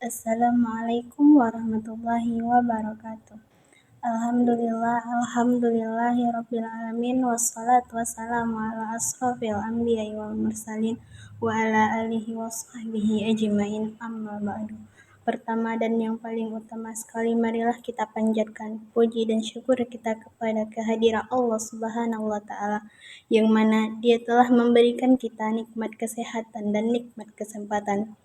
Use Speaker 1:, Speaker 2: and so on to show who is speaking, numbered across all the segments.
Speaker 1: Assalamualaikum warahmatullahi wabarakatuh. Alhamdulillahirabbil alamin wassalatu wassalamu ala asrofil anbiya'i wal mursalin wa ala alihi washabbihi ajmain amma ba'du. Pertama dan yang paling utama sekali, marilah kita panjatkan puji dan syukur kita kepada kehadiran Allah Subhanahu wa taala, yang mana Dia telah memberikan kita nikmat kesehatan dan nikmat kesempatan.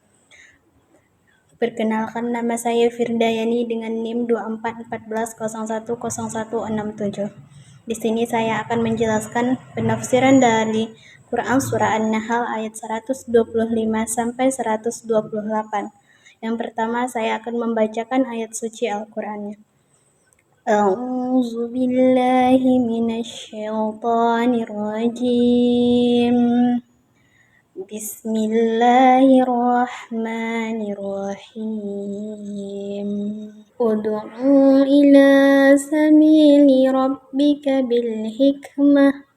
Speaker 1: Perkenalkan, nama saya Firdayani dengan NIM 2414010167. Di sini saya akan menjelaskan penafsiran dari Quran Surah An-Nahl ayat 125 sampai 128. Yang pertama, saya akan membacakan ayat suci Al-Qur'annya. A'udzu billahi minasyaitonir rajim. Bismillahirrahmanirrahim. Ud'u ila sabili rabbika bil hikmah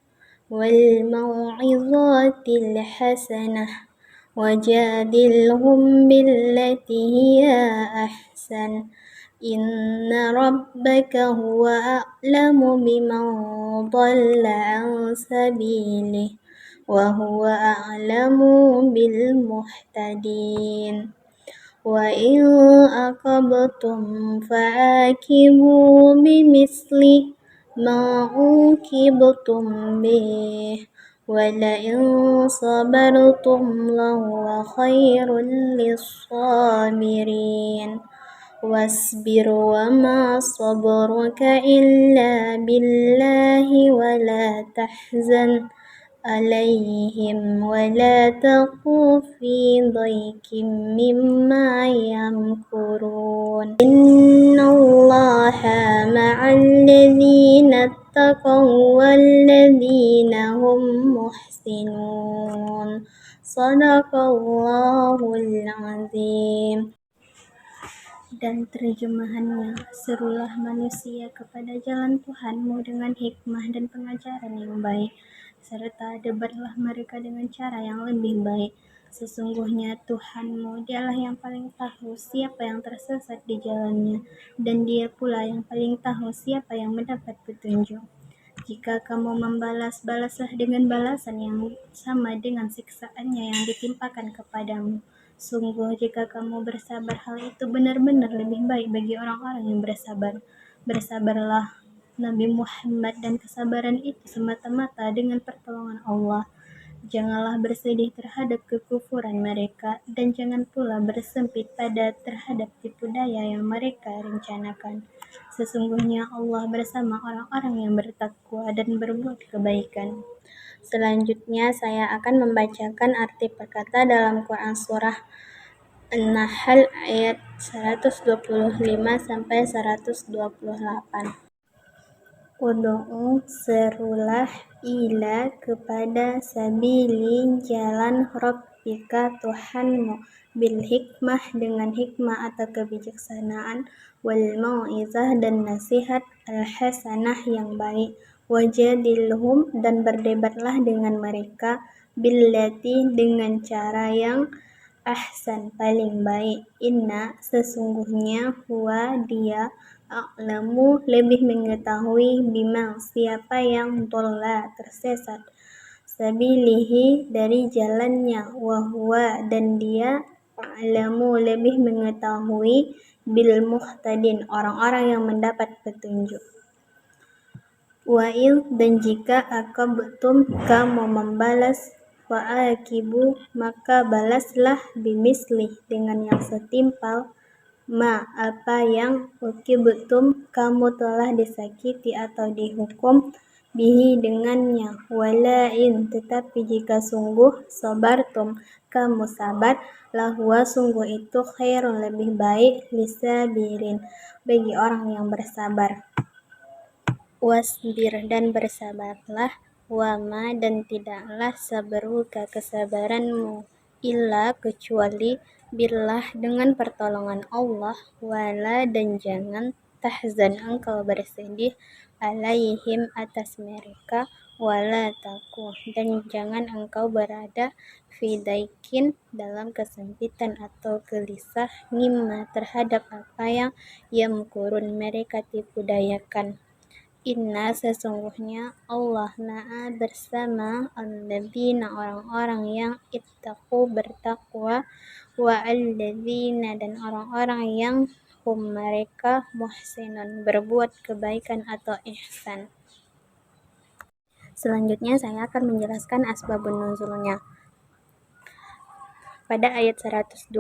Speaker 1: wal mau'izatil hasanah wajadilhum billati hiya ahsan. Inna rabbaka huwa a'lamu biman dhalla an sabilihi wa huwa a'lamu bil muhtadin. Wa in aqabtum fa'aqibu bimisli ma uqibtum bih wa la in sabartum lahuwa khairul lis-sabirin. Wasbir wa ma sabruka illa billahi wa la tahzan alaihim wa la taqu fi dhaikim mimma yamkurun. Innallaha ma'al ladzina taqaw wal ladzina hum muhsinun. Shadaqallahul azim. Dan terjemahannya, serulah manusia kepada jalan Tuhanmu dengan hikmah dan pengajaran yang baik, serta debatlah mereka dengan cara yang lebih baik. Sesungguhnya Tuhanmu, Dialah yang paling tahu siapa yang tersesat di jalannya, dan Dia pula yang paling tahu siapa yang mendapat petunjuk. Jika kamu membalas, balaslah dengan balasan yang sama dengan siksaannya yang ditimpakan kepadamu. Sungguh jika kamu bersabar, hal itu benar-benar lebih baik bagi orang-orang yang bersabar. Bersabarlah Nabi Muhammad, dan kesabaran itu semata-mata dengan pertolongan Allah. Janganlah bersedih terhadap kekufuran mereka, dan jangan pula bersempit pada terhadap tipu daya yang mereka rencanakan. Sesungguhnya Allah bersama orang-orang yang bertakwa dan berbuat kebaikan. Selanjutnya saya akan membacakan arti perkata dalam Quran Surah An-Nahl ayat 125 sampai 128. Ud'u, serulah, ila, kepada, sabili, jalan, rabbika, Tuhanmu, bil hikmah, dengan hikmah atau kebijaksanaan, wal mau'izah, dan nasihat, al hasanah, yang baik, wajadilhum, dan berdebatlah dengan mereka, billati, dengan cara yang ahsan, paling baik. Inna, sesungguhnya, huwa, Dia, a'lamu, lebih mengetahui, bima, siapa yang dhalla, tersesat, sabilihi, dari jalannya, wa huwa, dan Dia, a'lamu, lebih mengetahui, bil muhtadin, orang-orang yang mendapat petunjuk. Wa'il, dan jika aqabtum, kamu membalas, fa'aqibu, maka balaslah, bimislih, dengan yang setimpal, ma, apa yang uqibtum, kamu telah disakiti atau dihukum, bihi, dengannya, walain, tetapi jika sungguh, sabartum, kamu sabar, lahuwa, sungguh itu, khairun, lebih baik, lisabirin, bagi orang yang bersabar. Wasbir, dan bersabarlah, wama, dan tidaklah sabruka, kesabaranmu, illa, kecuali, billah, dengan pertolongan Allah, wala, dan jangan, tahzan, engkau bersedih, alaihim, atas mereka, wala taku, dan jangan engkau berada fi daikin dalam kesempitan atau gelisah mimma terhadap apa yang yamkurun mereka tipu dayakan. Inna sesungguhnya Allah ma'a bersama alladzina orang-orang yang ittaqu bertakwa wa alladzina dan orang-orang yang hum mereka muhsinun berbuat kebaikan atau ihsan. Selanjutnya saya akan menjelaskan asbabun nuzulnya. Pada ayat 125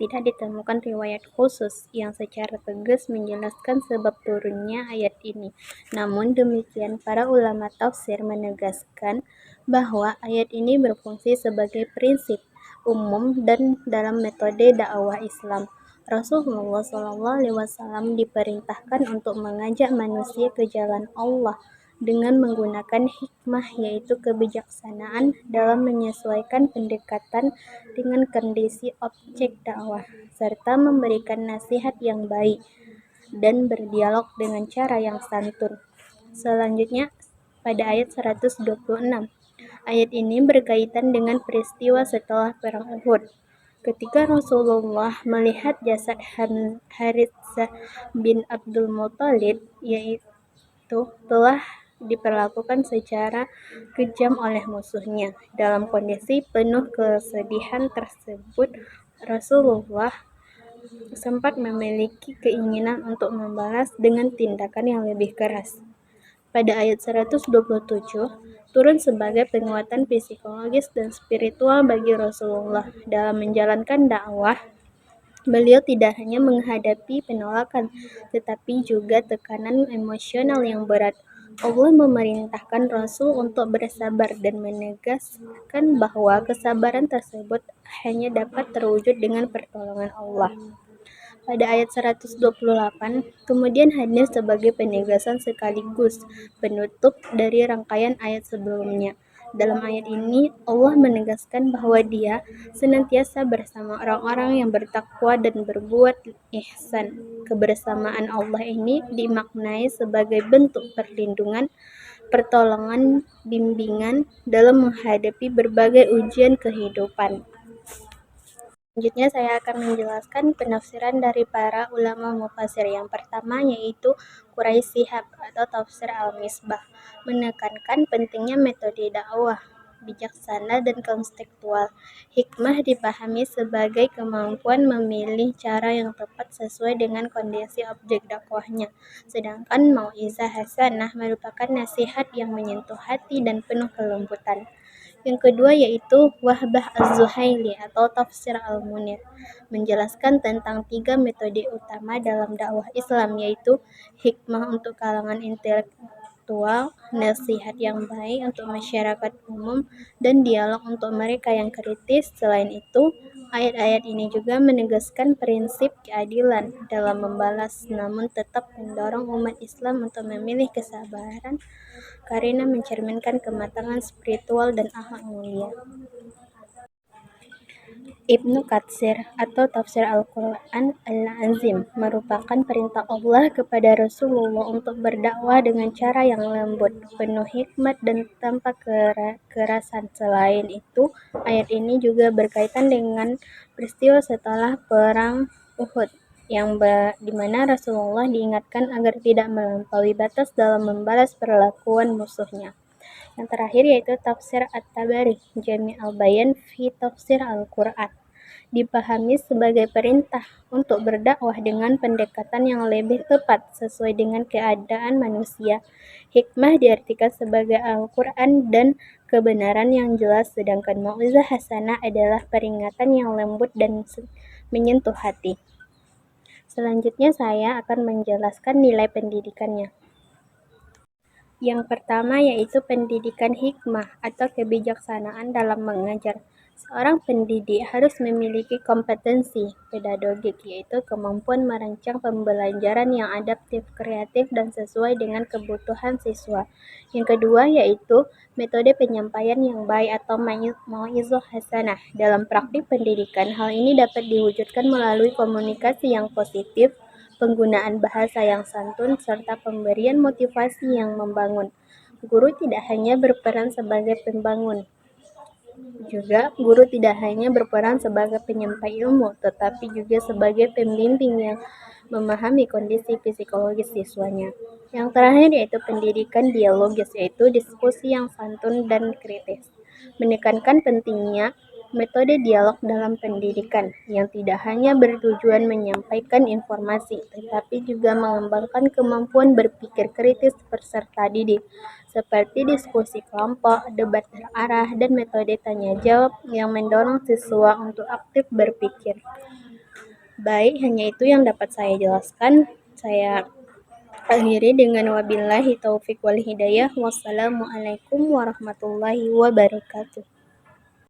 Speaker 1: tidak ditemukan riwayat khusus yang secara tegas menjelaskan sebab turunnya ayat ini. Namun demikian, para ulama tafsir menegaskan bahwa ayat ini berfungsi sebagai prinsip umum dan dalam metode dakwah Islam. Rasulullah SAW diperintahkan untuk mengajak manusia ke jalan Allah dengan menggunakan hikmah, yaitu kebijaksanaan dalam menyesuaikan pendekatan dengan kondisi objek dakwah, serta memberikan nasihat yang baik dan berdialog dengan cara yang santun. Selanjutnya, pada ayat 126, ayat ini berkaitan dengan peristiwa setelah perang Uhud. Ketika Rasulullah melihat jasad Haritsah bin Abdul Muthalib, yaitu telah diperlakukan secara kejam oleh musuhnya. Dalam kondisi penuh kesedihan tersebut, Rasulullah sempat memiliki keinginan untuk membalas dengan tindakan yang lebih keras. Pada ayat 127, turun sebagai penguatan psikologis dan spiritual bagi Rasulullah dalam menjalankan dakwah. Beliau tidak hanya menghadapi penolakan, tetapi juga tekanan emosional yang berat. Allah memerintahkan Rasul untuk bersabar dan menegaskan bahwa kesabaran tersebut hanya dapat terwujud dengan pertolongan Allah. Pada ayat 128, kemudian hadir sebagai penegasan sekaligus penutup dari rangkaian ayat sebelumnya. Dalam ayat ini, Allah menegaskan bahwa Dia senantiasa bersama orang-orang yang bertakwa dan berbuat ihsan. Kebersamaan Allah ini dimaknai sebagai bentuk perlindungan, pertolongan, bimbingan dalam menghadapi berbagai ujian kehidupan. Selanjutnya saya akan menjelaskan penafsiran dari para ulama mufassir. Yang pertama yaitu Quraisy Shihab atau tafsir Al-Misbah menekankan pentingnya metode dakwah bijaksana dan konstekstual. Hikmah dipahami sebagai kemampuan memilih cara yang tepat sesuai dengan kondisi objek dakwahnya. Sedangkan mau'izah hasanah merupakan nasihat yang menyentuh hati dan penuh kelembutan. Yang kedua yaitu Wahbah Az-Zuhaili atau Tafsir Al-Munir menjelaskan tentang 3 metode utama dalam dakwah Islam, yaitu hikmah untuk kalangan intelektual, nasihat yang baik untuk masyarakat umum, dan dialog untuk mereka yang kritis. Selain itu, ayat-ayat ini juga menegaskan prinsip keadilan dalam membalas, namun tetap mendorong umat Islam untuk memilih kesabaran karena mencerminkan kematangan spiritual dan akhlak mulia. Ibnu Katsir atau Tafsir Al-Quran Al-Azim merupakan perintah Allah kepada Rasulullah untuk berdakwah dengan cara yang lembut, penuh hikmat dan tanpa kekerasan. Selain itu, ayat ini juga berkaitan dengan peristiwa setelah perang Uhud, di mana Rasulullah diingatkan agar tidak melampaui batas dalam membalas perlakuan musuhnya. Yang terakhir yaitu Tafsir At-Tabari, Jami' al-Bayan fi Tafsir Al-Quran, dipahami sebagai perintah untuk berdakwah dengan pendekatan yang lebih tepat sesuai dengan keadaan manusia. Hikmah diartikan sebagai Al-Quran dan kebenaran yang jelas, sedangkan mau'izah hasanah adalah peringatan yang lembut dan menyentuh hati. Selanjutnya saya akan menjelaskan nilai pendidikannya. Yang pertama yaitu pendidikan hikmah atau kebijaksanaan dalam mengajar. Seorang pendidik harus memiliki kompetensi pedagogik, yaitu kemampuan merancang pembelajaran yang adaptif, kreatif, dan sesuai dengan kebutuhan siswa. Yang kedua yaitu metode penyampaian yang baik atau mau'izah hasanah. Dalam praktik pendidikan, hal ini dapat diwujudkan melalui komunikasi yang positif, penggunaan bahasa yang santun, serta pemberian motivasi yang membangun. Guru tidak hanya berperan sebagai pembangun, sebagai penyampai ilmu, tetapi juga sebagai pembimbing yang memahami kondisi psikologis siswanya. Yang terakhir yaitu pendidikan dialogis, yaitu diskusi yang santun dan kritis. Menekankan pentingnya metode dialog dalam pendidikan yang tidak hanya bertujuan menyampaikan informasi, tetapi juga mengembangkan kemampuan berpikir kritis peserta didik, seperti diskusi kelompok, debat terarah, dan metode tanya jawab yang mendorong siswa untuk aktif berpikir. Baik, hanya itu yang dapat saya jelaskan. Saya akhiri dengan wabillahi taufik wal hidayah. Wassalamualaikum warahmatullahi wabarakatuh.